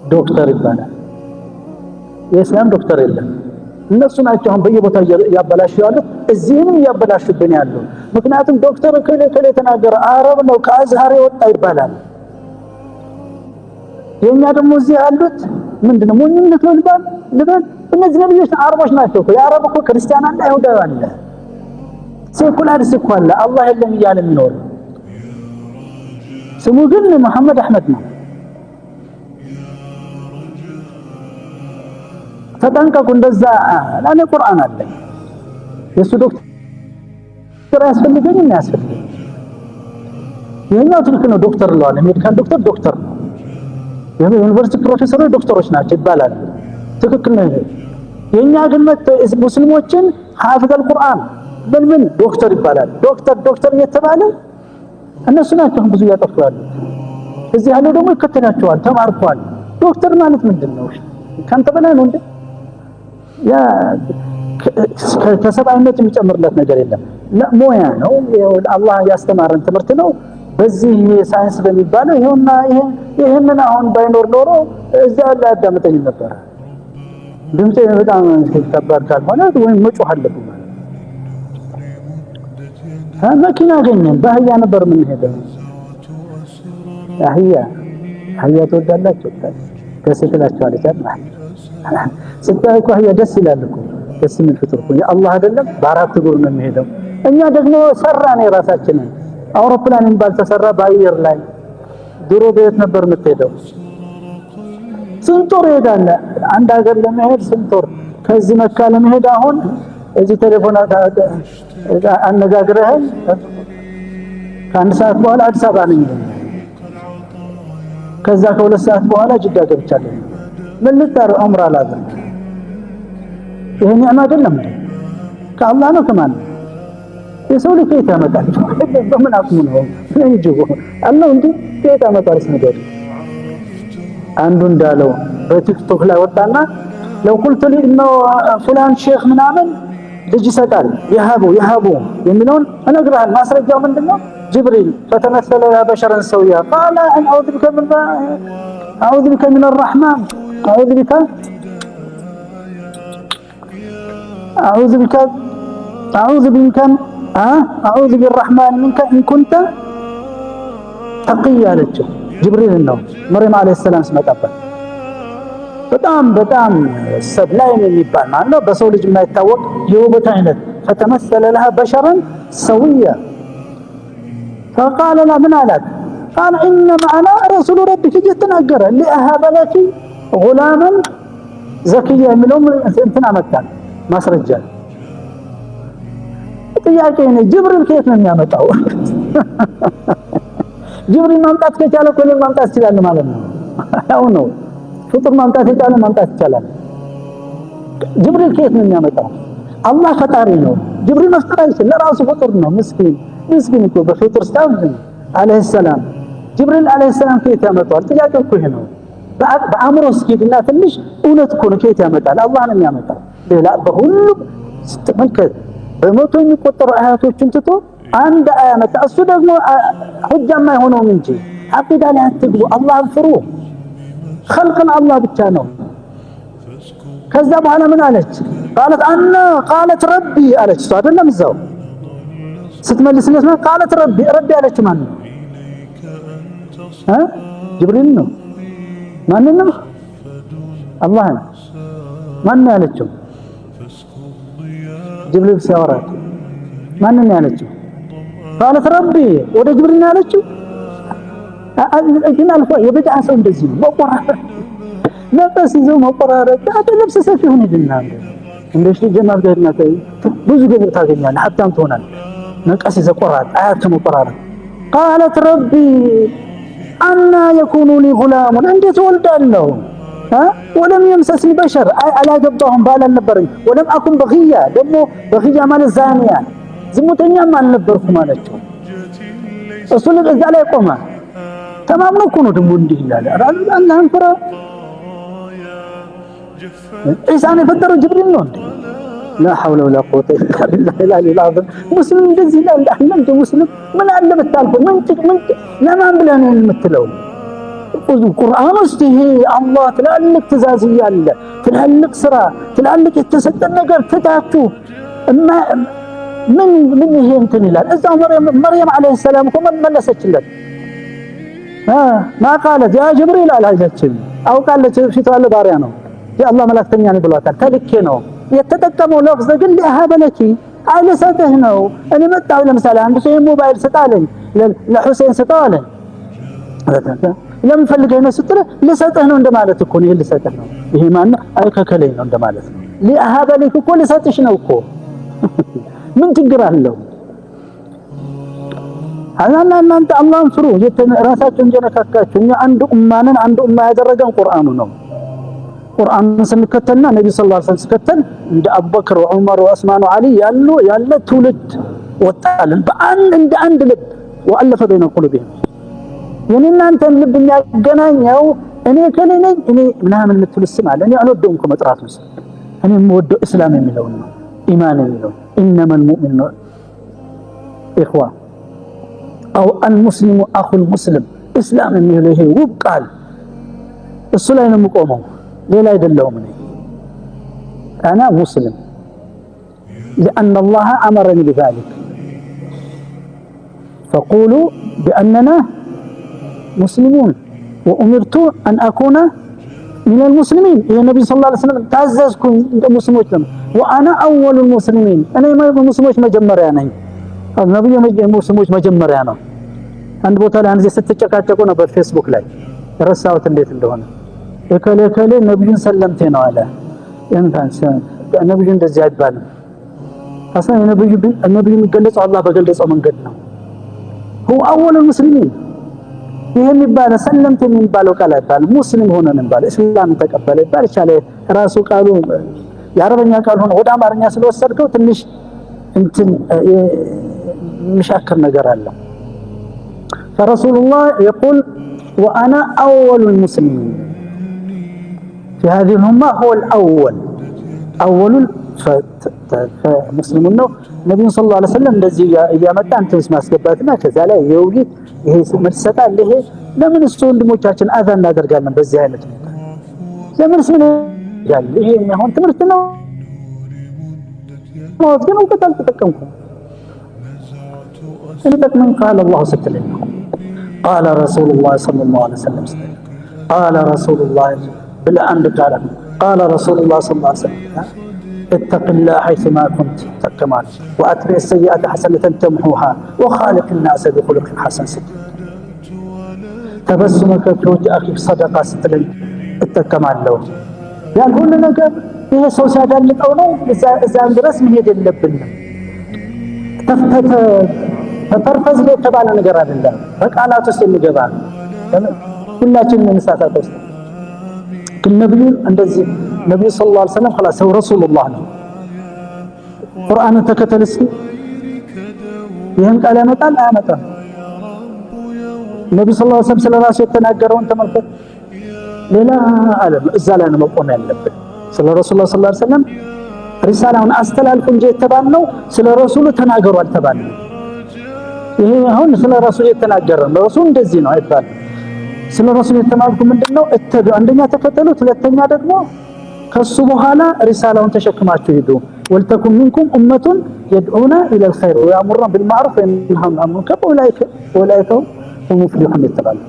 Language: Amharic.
ዶክተር ይባላል። የእስላም ዶክተር የለም። እነሱ ናቸው አሁን በየቦታው ያበላሹ ያሉት፣ እዚህንም ያበላሹብን ያለው። ምክንያቱም ዶክተር ከሌ ተናገረ አረብ ነው ከአዝሃር የወጣ ይባላል። የኛ ደግሞ እዚህ ያሉት ምንድነው ሞኝነት ልበል እነዚህ ነብዮች አረቦች ናቸው እኮ። የአረብ እኮ ክርስቲያን አለ አይሁዳዊ አለ ሴኩላሪስት እኮ አለ አላህ የለም እያለ የሚኖር ስሙ ግን መሐመድ አህመድ ነው። ተጠንቀቁ። እንደዛ ለኔ ቁርአን አለ የሱ ዶክተር ያስፈልገኝ ይሄኛው ትልቅ ነው ዶክተር ለዋለ ሜዲካል ዶክተር ነው። የዩኒቨርሲቲ ፕሮፌሰሮች ዶክተሮች ናቸው ይባላል። ትክክል ነው። የኛ ግን ሙስሊሞችን ሐፊዝ አልቁርአን ምን ዶክተር ይባላል። ዶክተር እየተባለ እነሱ ናቸው ብዙ ያጠፋሉ። እዚህ ያለው ደግሞ ይከተላቸዋል ተማርቷል። ዶክተር ማለት ምንድነው? ካንተ በላይ ነው እንዴ? ያ ከሰብአዊነት የሚጨምርለት ነገር የለም። ለሞያ ነው አላህ ያስተማረን ትምህርት ነው። በዚህ ሳይንስ በሚባለው ይሄውና ይሄንን አሁን ባይኖር ኖሮ እዛ ላይ አዳምጠኝ ነበር። ድምጼ በጣም ከባድ ካልሆነ ወይም መጮህ አለብኝ ማለት መኪና አገኘን በአህያ ነበር የምንሄደው። አህያ ትወዳላችሁ? ደስ ትላችኋለች አይደል? ስታይ እኮ አህያ ደስ ይላል እኮ። ደስ የሚል ፍጡር እኮ የአላህ አይደለም። በአራት እግሩ ነው የሚሄደው። እኛ ደግሞ ሰራን የራሳችንን አውሮፕላን እንባል ተሰራ በአየር ላይ። ድሮ በየት ነበር የምትሄደው? ስንት ወር ይሄዳል አንድ ሀገር ለመሄድ ስንት ወር። ከዚህ መካ ለመሄድ አሁን እዚህ ቴሌፎን አነጋግረህን ከአንድ ሰዓት በኋላ አዲስ አበባ ነኝ። ከዛ ከሁለት ሰዓት በኋላ ጅዳ ገብቻለሁ። ምን ልታረግ ዑምራ ላድርግ? ይሄ ኒዕማ አይደለም? ከአላህ ነው ከማን ነው? የሰው ልጅ ከየት ያመጣል? በምን አቅሙ ነው እንጂ አላህ እንዴ ከየት ያመጣል? ነገር አንዱ እንዳለው በቲክቶክ ላይ ወጣና ለው ቁልቱ ሊ ኢንሁ ፉላን ሼክ ምናምን ልጅ ይሰጣል ይሃቡ የሚለውን እነግርሃለሁ። ማስረጃው ምንድነው? ጅብሪል ፈተመሰለ በሸረን ሰውያ قال ان اعوذ بك من الرحمن اعوذ بالرحمن منك ان كنت تقيا አለችው። ጅብሪል ነው መርየም አለይሂ ሰላም ስመጣበት በጣም ሰብላይም የሚባል ማለት ነው። በሰው ልጅ የማይታወቅ የውበት አይነት ፈተመሰለ لها بشرا سويا فقال لا من علات قال إن معنا رسول ربك يتناقر لأهب لك غلاما زكيا منهم انتنا مكان ما سرجال ጥያቄ ጅብሪል ከየት ነው የሚያመጣው? ጅብሪል ማምጣት ከቻለ እኮ እኔም ማምጣት ይችላል ማለት ነው። ያው ነው ፍጡር ማምጣት የቻለ ማምጣት ይችላል። ጅብሪል ከየት ነው የሚያመጣው? አላህ ፈጣሪ ነው። ጅብሪል መፍጠር አይችልም። ለራሱ ፍጡር ነው። ምስኪን እኮ በፍጡር ስታውዝ አለይሂ ሰላም ጅብሪል አለይሂ ሰላም ከየት ያመጣል? ጥያቄው እኮ ይሄ ነው። በአእምሮ እስኪድና ትንሽ እውነት እኮ ነው ከየት ያመጣል? አላህ ነው የሚያመጣው። ሌላ በሁሉም ስትመልከት በመቶ የሚቆጠሩ አያቶችን ትቶ አንድ አያ መጣ። እሱ ደግሞ ሁጃማ የሆነውም እንጂ አቂዳ ላይ አትግቡ፣ አላህን ፍሩ። خلقን አላህ ብቻ ነው። ከዛ በኋላ ምን አለች? قالت ربي አለች። እሷ አይደለም እዛው ስትመልስለት ነው قالت ربي አለች። ማን ነው? ጅብሪል ነው። ማን ነው? አላህ ነው። ማን ነው ያለችው? ጅብሪል ሲያወራት ማን ነው ያለችው? قالت ربي ወደ ጅብሪል ነው ያለችው። ግን አልፎ የበደዓ ሰው እንደዚህ ነው መቆራረጥ ነፍስ ይዘው መቆራረጥ ልብስ ሰፊ ሆነ ይድናል። እንደሽ ጀማል ጋርና ብዙ ገንዘብ ታገኛለህ፣ ሀብታም ትሆናለህ። ነቀስ ይዘህ ቆራጥ አያት መቆራረጥ قالت ربي أنا يكون لي غلام እንዴት ወልዳለሁ? ولم يمسسني بشر አላገባሁም ባል አልነበረኝ። ولم أكن بغيا ደግሞ በغيا ማለት ዛኒያ ዝሙተኛም አልነበርኩ ማለት ነው። እሱ እዛ ላይ ቆመ። ተማምኖ እኮ ነው ደግሞ እንዲህ ይላል። አላህን ፍራ። ኢሳን የፈጠረው ጅብሪል ነው እንዴ? لا حول ولا قوة إلا بالله العظيم። ሙስሊም እንደዚህ ይላል። አንተ ሙስሊም ምን አለ ብታልፈው ምን ለማን ብለህ ነው የምትለው? ቁርአን ውስጥ ይሄ አላህ ትላልቅ ትእዛዝ እያለ ትላልቅ ስራ ትላልቅ የተሰጠን ነገር ትታችሁ ምን ይሄ እንትን ይላል። እዛው መርየም አለይሂ ሰላም እኮ መለሰችለት ما قالت يا جبريل አላለችም። አውቃለች ፊቷ ያለ ባሪያ ነው የአላህ መላእክተኛ ነው ብሏታል። ተልኬ ነው የተጠቀመው ለፍዝ ግን ለሀበለኪ አይለሰተህ ነው። እኔ መጣሁ ለምሳሌ አንድ ሰው ሞባይል ስጣለኝ ለሁሴን ስጣለኝ ለምን ፈልገህ ነው ስትል ልሰጥህ ነው እንደማለት እኮ ነው። ልሰጥህ ነው ይሄ ማን አይከከለኝ ነው እንደማለት ነው። ለሀበለኪ እኮ ልሰጥሽ ነው እኮ ምን ችግር አለው? እናንተ አላህን ፍሩ። ራሳችሁን ጀነካካችሁ። እኛ አንድ ኡማንን አንድ ኡማ ያደረገን ቁርአኑ ነው። ቁርአንን ስንከተልና ነብዩ ሰለላሁ ዐለይሂ ወሰለም ሲከተል እንደ አቡበክር ወዑመር ወዑስማን ወዓሊ ያለ ትውልድ ወጣልን እንደ አንድ ልብ ወአለፈ በይነ ቁሉቢሂም። የኔና አንተን ልብ የሚያገናኘው እኔ ከነኝ እኔ ምናምን የምትሉት ስም አለ። እኔ አልወደውም እኮ መጥራቱን። እኔ የምወደው እስላም የሚለው ነው፣ ኢማን የሚለው ኢነመል ሙእሚኑ ኢኽዋ አው አልሙስሊሙ አኹል ሙስሊም እስላም የሚለው ይሄ ውብ ቃል እሱ ላይ ነው የምቆመው። ሌላ አይደለሁም። እኔ አና ሙስሊም لأن الله أمرني بذلك فقولوا بأننا مسلمون وأمرت أن أكون من المسلمين. يا النبي صلى الله عليه وسلم تعززكم مسلمون وأنا أول المسلمين. أنا مسلمون مجمرة أنا النبي مسلمون مجمرة أنا عند بوتال أنا ستتشكاكونا بالفيسبوك لاي رساوت اللي تندهون كله النبي سلمتين على إنسان النبي عند زياد بان أصلا النبي مقلص الله بقلص من قدنا هو أول المسلمين. ይሄን ይባል ሰለምት የሚባለው ቃል አይባል ሙስሊም ሆነ ነው የሚባል እስላም ተቀበለ ይባል ይቻለ ራሱ ቃሉ የአረበኛ ቃል ሆነ ወደ አማርኛ ስለወሰድከው ትንሽ እንትን مشاكل ነገር አለ። فرسول الله يقول وانا اول المسلمين في هذه الامه هو الاول فمسلم ነው ነብዩ ሰለላሁ ዐለይሂ ወሰለም እንደዚህ እያመጣ አንተስ ማስገባትና ከዛ ላይ የውይይት ይሄ መልሰታል። ይሄ ለምን እሱ ወንድሞቻችን አዛ እናደርጋለን በዚህ አይነት ለምንስ ምን ያል ይሄ አሁን ትምህርት ነው ማለት ግን እንቀጣል ተጠቀምኩ ስለተጠቀምን قال الله ستلኝ قال رسول الله صلى الله عليه وسلم قال رسول الله بلا عند قال رسول الله صلى الله عليه وسلم اتق الله حيثما كنت تكمل واتبع السيئات حسنه تمحوها وخالق الناس بخلق حسن تبسمك في وجه اخيك صدقه ስትለኝ እተከማለሁ ያልሆነ ነገር ይሄ ሰው ሲያዳልጠው ነው እዛም ድረስ መሄድ የለብንም። ተፈርፈዝ የተባለ ነገር አይደለም በቃላት ውስጥ የሚገባ ሁላችንም እንሳሳት ውስጥ ነብዩ እንደዚህ ነብዩ ሰለላሁ ዐለይሂ ወሰለም خلاص هو رسول الله ነው። ቁርአንን ተከተልስ ይሄን ቃል ያመጣል አያመጣም? ነብዩ ሰለላሁ ዐለይሂ ወሰለም ስለራሱ የተናገረውን ተመልከት። ሌላ ዓለም እዛ ላይ ነው መቆም ያለብን። ስለ ረሱላህ ሰለላሁ ዐለይሂ ወሰለም ሪሳላውን አስተላልፉ እንጂ የተባልነው ስለ ረሱሉ ተናገሩ አልተባልንም። ይሄ አሁን ስለ ረሱሉ የተናገረው ረሱሉ እንደዚህ ነው አይባልም። ስለ ረሱሉ የተናገሩ ምንድነው? እተዱ አንደኛ ተከተሉት፣ ሁለተኛ ደግሞ ከሱ በኋላ ሪሳላውን ተሸክማችሁ ሄዱ። ወልተኩም ሚንኩም ኡመቱን يدعون الى الخير ويأمرون بالمعروف وينهون عن المنكر اولئك هم المفلحون የተባለው